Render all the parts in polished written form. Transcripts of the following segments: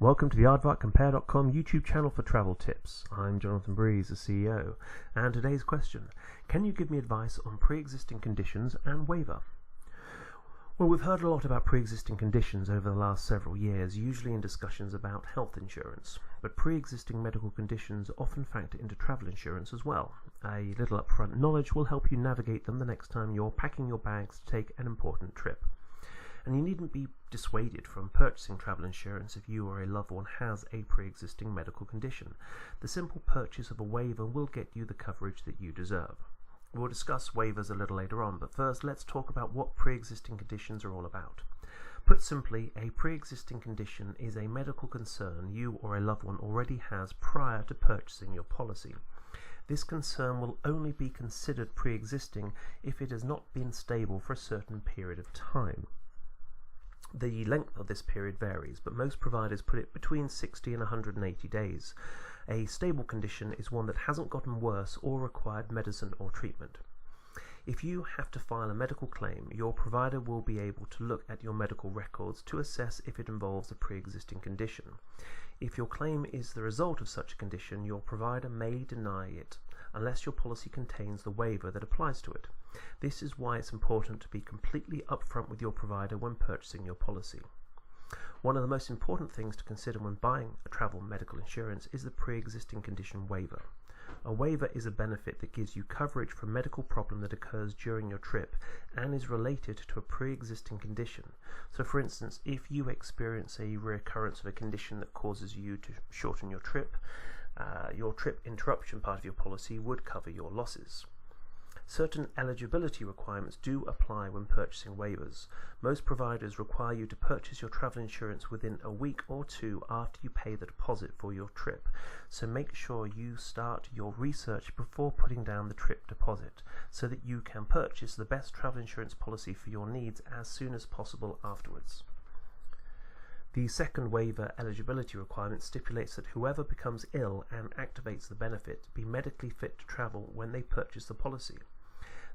Welcome to the AARDY.com YouTube channel for travel tips. I'm Jonathan Breeze, the CEO, and today's question: can you give me advice on pre-existing conditions and waiver? Well, we've heard a lot about pre-existing conditions over the last several years, usually in discussions about health insurance, but pre-existing medical conditions often factor into travel insurance as well. A little upfront knowledge will help you navigate them the next time you're packing your bags to take an important trip. And you needn't be dissuaded from purchasing travel insurance if you or a loved one has a pre-existing medical condition. The simple purchase of a waiver will get you the coverage that you deserve. We'll discuss waivers a little later on, but first let's talk about what pre-existing conditions are all about. Put simply, a pre-existing condition is a medical concern you or a loved one already has prior to purchasing your policy. This concern will only be considered pre-existing if it has not been stable for a certain period of time. The length of this period varies, but most providers put it between 60 and 180 days. A stable condition is one that hasn't gotten worse or required medicine or treatment. If you have to file a medical claim, your provider will be able to look at your medical records to assess if it involves a pre-existing condition. If your claim is the result of such a condition, your provider may deny it unless your policy contains the waiver that applies to it. This is why it's important to be completely upfront with your provider when purchasing your policy. One of the most important things to consider when buying a travel medical insurance is the pre-existing condition waiver. A waiver is a benefit that gives you coverage for a medical problem that occurs during your trip and is related to a pre-existing condition. So for instance, if you experience a reoccurrence of a condition that causes you to shorten your trip interruption part of your policy would cover your losses. Certain eligibility requirements do apply when purchasing waivers. Most providers require you to purchase your travel insurance within a week or two after you pay the deposit for your trip, so make sure you start your research before putting down the trip deposit so that you can purchase the best travel insurance policy for your needs as soon as possible afterwards. The second waiver eligibility requirement stipulates that whoever becomes ill and activates the benefit be medically fit to travel when they purchase the policy.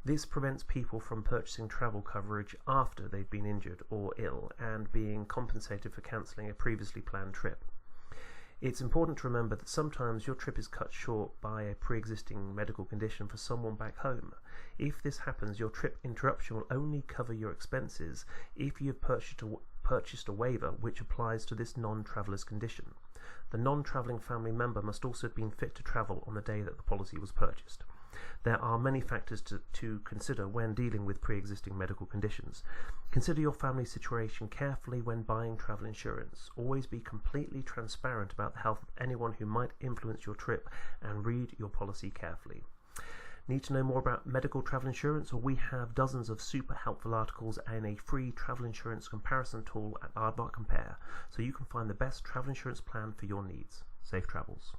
This prevents people from purchasing travel coverage after they've been injured or ill and being compensated for cancelling a previously planned trip. It's important to remember that sometimes your trip is cut short by a pre-existing medical condition for someone back home. If this happens, your trip interruption will only cover your expenses if you have purchased a waiver which applies to this non-traveller's condition. The non-travelling family member must also have been fit to travel on the day that the policy was purchased. There are many factors to consider when dealing with pre-existing medical conditions. Consider your family situation carefully when buying travel insurance. Always be completely transparent about the health of anyone who might influence your trip and read your policy carefully. Need to know more about medical travel insurance? Well, we have dozens of super helpful articles and a free travel insurance comparison tool at AARDY.com, so you can find the best travel insurance plan for your needs. Safe travels.